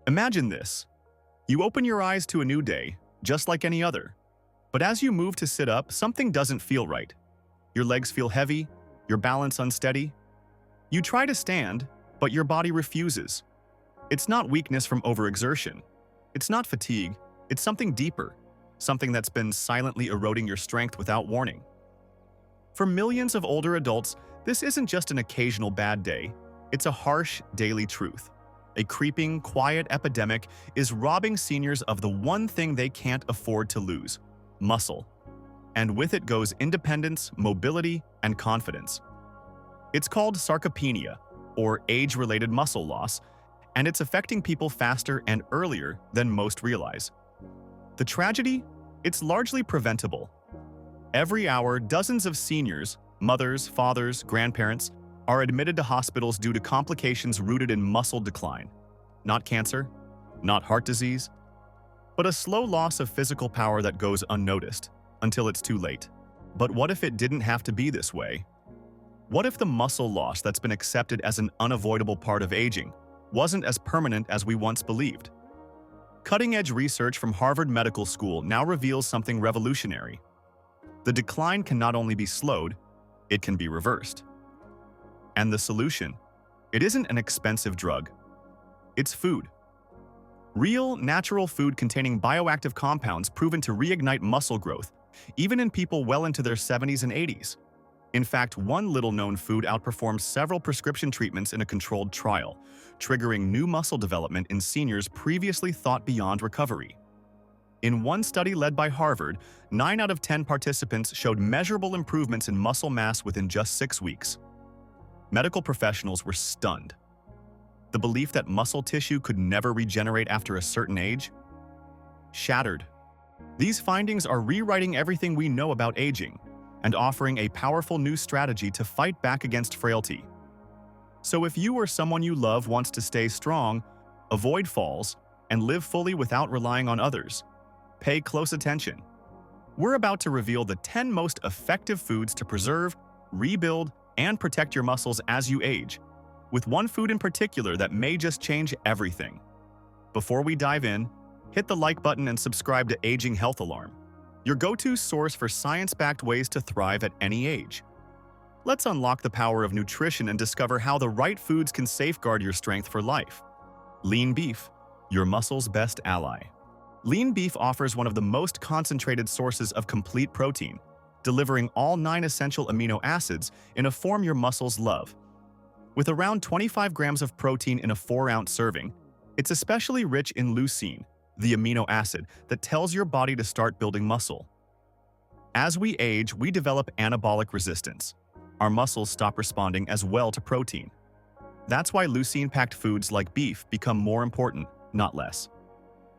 Imagine this. You open your eyes to a new day, just like any other. But as you move to sit up, something doesn't feel right. Your legs feel heavy, your balance unsteady. You try to stand, but your body refuses. It's not weakness from overexertion. It's not fatigue. It's something deeper, something that's been silently eroding your strength without warning. For millions of older adults, this isn't just an occasional bad day. It's a harsh daily truth. A creeping, quiet epidemic is robbing seniors of the one thing they can't afford to lose: muscle. And with it goes independence, mobility, and confidence. It's called sarcopenia, or age-related muscle loss, and it's affecting people faster and earlier than most realize. The tragedy? It's largely preventable. Every hour, dozens of seniors, mothers, fathers, grandparents, are admitted to hospitals due to complications rooted in muscle decline. Not cancer, not heart disease, but a slow loss of physical power that goes unnoticed until it's too late. But what if it didn't have to be this way? What if the muscle loss that's been accepted as an unavoidable part of aging wasn't as permanent as we once believed? Cutting-edge research from Harvard Medical School now reveals something revolutionary. The decline can not only be slowed, it can be reversed. And the solution? It isn't an expensive drug. It's food. Real, natural food containing bioactive compounds proven to reignite muscle growth, even in people well into their 70s and 80s. In fact, one little-known food outperformed several prescription treatments in a controlled trial, triggering new muscle development in seniors previously thought beyond recovery. In one study led by Harvard, 9 out of 10 participants showed measurable improvements in muscle mass within just 6 weeks. Medical professionals were stunned. The belief that muscle tissue could never regenerate after a certain age? Shattered. These findings are rewriting everything we know about aging and offering a powerful new strategy to fight back against frailty. So if you or someone you love wants to stay strong, avoid falls, and live fully without relying on others, pay close attention. We're about to reveal the 10 most effective foods to preserve, rebuild, and protect your muscles as you age, with one food in particular that may just change everything. Before we dive in, hit the like button and subscribe to Aging Health Alarm, your go-to source for science-backed ways to thrive at any age. Let's unlock the power of nutrition and discover how the right foods can safeguard your strength for life. Lean beef, your muscle's best ally. Lean beef offers one of the most concentrated sources of complete protein, delivering all 9 essential amino acids in a form your muscles love. With around 25 grams of protein in a 4-ounce serving, it's especially rich in leucine, the amino acid that tells your body to start building muscle. As we age, we develop anabolic resistance. Our muscles stop responding as well to protein. That's why leucine-packed foods like beef become more important, not less.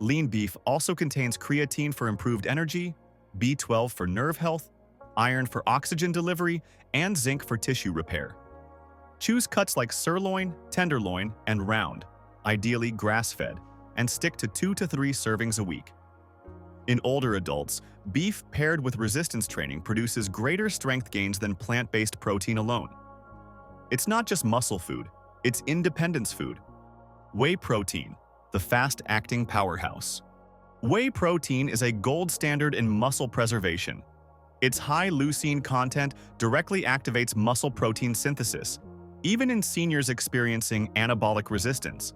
Lean beef also contains creatine for improved energy, B12 for nerve health, iron for oxygen delivery, and zinc for tissue repair. Choose cuts like sirloin, tenderloin, and round, ideally grass-fed, and stick to 2 to 3 servings a week. In older adults, beef paired with resistance training produces greater strength gains than plant-based protein alone. It's not just muscle food, it's independence food. Whey protein, the fast-acting powerhouse. Whey protein is a gold standard in muscle preservation. Its high leucine content directly activates muscle protein synthesis, even in seniors experiencing anabolic resistance.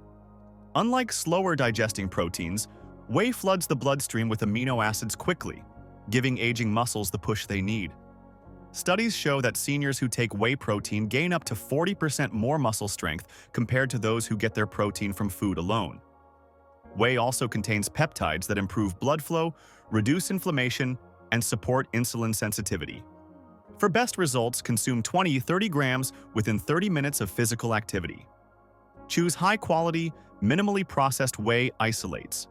Unlike slower digesting proteins, whey floods the bloodstream with amino acids quickly, giving aging muscles the push they need. Studies show that seniors who take whey protein gain up to 40% more muscle strength compared to those who get their protein from food alone. Whey also contains peptides that improve blood flow, reduce inflammation, and support insulin sensitivity. For best results, consume 20-30 grams within 30 minutes of physical activity. Choose high-quality, minimally processed whey isolates.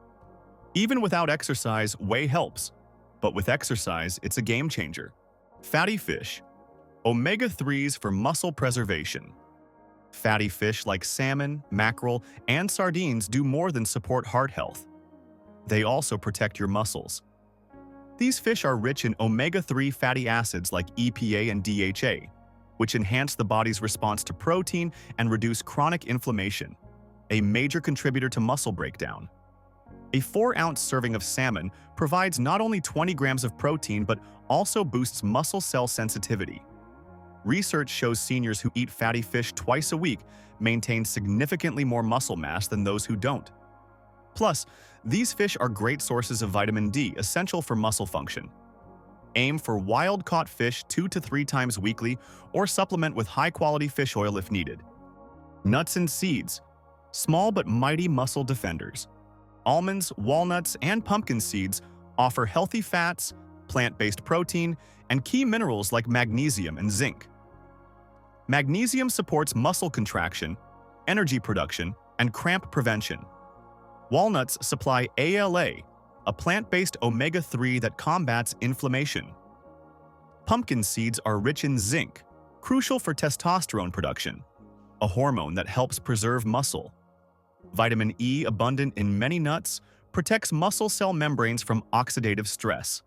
Even without exercise, whey helps. But with exercise, it's a game changer. Fatty fish. Omega-3s for muscle preservation. Fatty fish like salmon, mackerel, and sardines do more than support heart health. They also protect your muscles. These fish are rich in omega-3 fatty acids like EPA and DHA, which enhance the body's response to protein and reduce chronic inflammation. a major contributor to muscle breakdown. A 4-ounce serving of salmon provides not only 20 grams of protein but also boosts muscle cell sensitivity. Research shows seniors who eat fatty fish twice a week maintain significantly more muscle mass than those who don't. Plus, these fish are great sources of vitamin D, essential for muscle function. Aim for wild-caught fish 2 to 3 times weekly or supplement with high-quality fish oil if needed. Nuts and seeds, small but mighty muscle defenders. Almonds, walnuts, and pumpkin seeds offer healthy fats, plant-based protein, and key minerals like magnesium and zinc. Magnesium supports muscle contraction, energy production, and cramp prevention. Walnuts supply ALA, a plant-based omega-3 that combats inflammation. Pumpkin seeds are rich in zinc, crucial for testosterone production, a hormone that helps preserve muscle. Vitamin E, abundant in many nuts, protects muscle cell membranes from oxidative stress.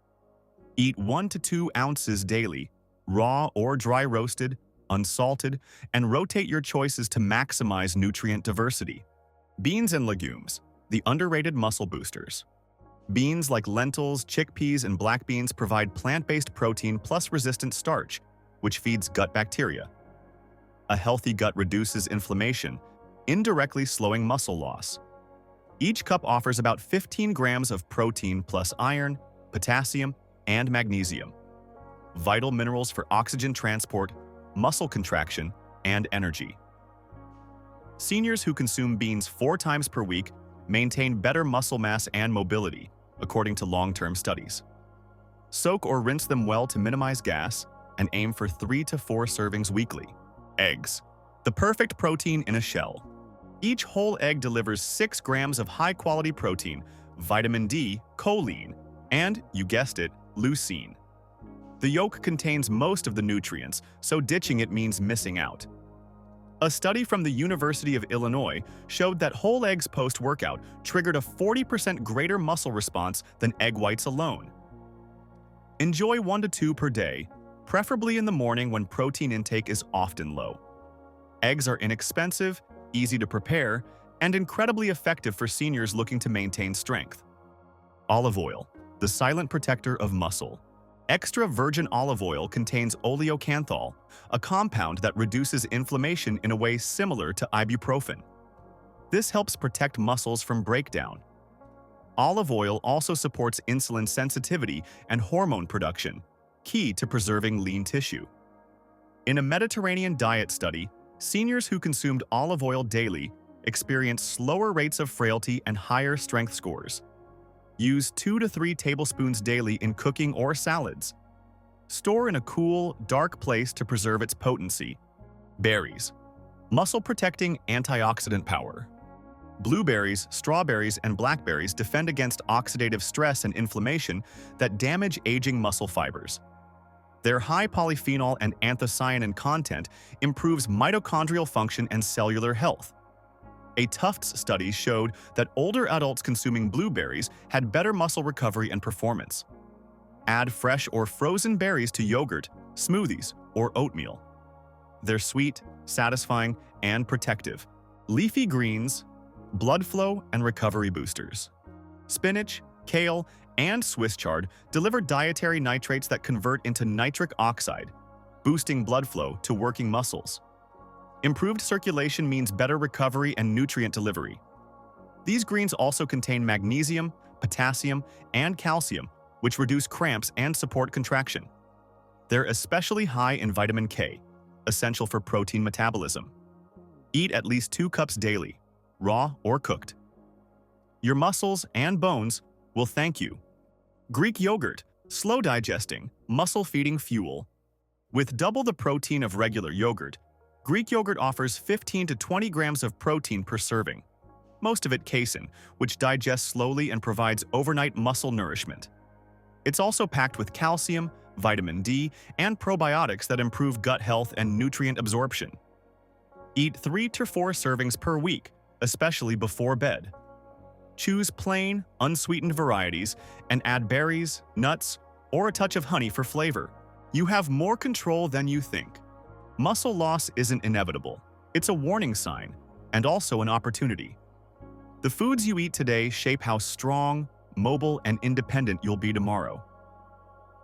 Eat 1 to 2 ounces daily, raw or dry roasted, unsalted, and rotate your choices to maximize nutrient diversity. Beans and legumes, the underrated muscle boosters. Beans like lentils, chickpeas, and black beans provide plant-based protein plus resistant starch, which feeds gut bacteria. A healthy gut reduces inflammation, indirectly slowing muscle loss. Each cup offers about 15 grams of protein plus iron, potassium, and magnesium, vital minerals for oxygen transport, muscle contraction, and energy. Seniors who consume beans 4 times per week maintain better muscle mass and mobility, according to long-term studies. Soak or rinse them well to minimize gas, and aim for 3 to 4 servings weekly. Eggs, the perfect protein in a shell. Each whole egg delivers 6 grams of high-quality protein, vitamin D, choline, and, you guessed it, leucine. The yolk contains most of the nutrients, so ditching it means missing out. A study from the University of Illinois showed that whole eggs post-workout triggered a 40% greater muscle response than egg whites alone. Enjoy 1 to 2 per day, preferably in the morning when protein intake is often low. Eggs are inexpensive, easy to prepare, and incredibly effective for seniors looking to maintain strength. Olive oil, the silent protector of muscle. Extra virgin olive oil contains oleocanthal, a compound that reduces inflammation in a way similar to ibuprofen. This helps protect muscles from breakdown. Olive oil also supports insulin sensitivity and hormone production, key to preserving lean tissue. In a Mediterranean diet study, seniors who consumed olive oil daily experienced slower rates of frailty and higher strength scores. Use 2 to 3 tablespoons daily in cooking or salads. Store in a cool, dark place to preserve its potency. Berries. Muscle-protecting antioxidant power. Blueberries, strawberries, and blackberries defend against oxidative stress and inflammation that damage aging muscle fibers. Their high polyphenol and anthocyanin content improves mitochondrial function and cellular health. A Tufts study showed that older adults consuming blueberries had better muscle recovery and performance. Add fresh or frozen berries to yogurt, smoothies, or oatmeal. They're sweet, satisfying, and protective. Leafy greens, blood flow and recovery boosters. Spinach, kale, and Swiss chard deliver dietary nitrates that convert into nitric oxide, boosting blood flow to working muscles. Improved circulation means better recovery and nutrient delivery. These greens also contain magnesium, potassium, and calcium, which reduce cramps and support contraction. They're especially high in vitamin K, essential for protein metabolism. Eat at least 2 cups daily, raw or cooked. Your muscles and bones will thank you. Greek yogurt, slow digesting, muscle-feeding fuel. With double the protein of regular yogurt, Greek yogurt offers 15 to 20 grams of protein per serving, most of it casein, which digests slowly and provides overnight muscle nourishment. It's also packed with calcium, vitamin D, and probiotics that improve gut health and nutrient absorption. Eat 3 to 4 servings per week, especially before bed. Choose plain, unsweetened varieties and add berries, nuts, or a touch of honey for flavor. You have more control than you think. Muscle loss isn't inevitable. It's a warning sign. and also an opportunity. The foods you eat today shape how strong, mobile, and independent you'll be tomorrow.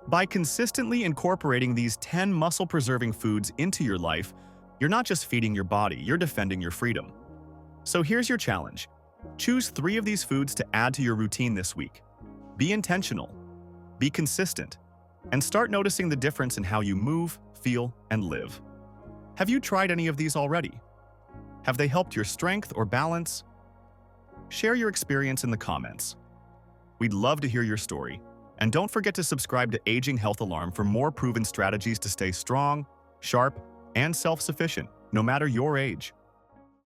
By consistently incorporating these 10 muscle-preserving foods into your life, you're not just feeding your body, you're defending your freedom. So here's your challenge. Choose 3 of these foods to add to your routine this week. Be intentional, be consistent, and start noticing the difference in how you move, feel, and live. Have you tried any of these already? Have they helped your strength or balance? Share your experience in the comments. We'd love to hear your story. And don't forget to subscribe to Aging Health Alarm for more proven strategies to stay strong, sharp, and self-sufficient, no matter your age.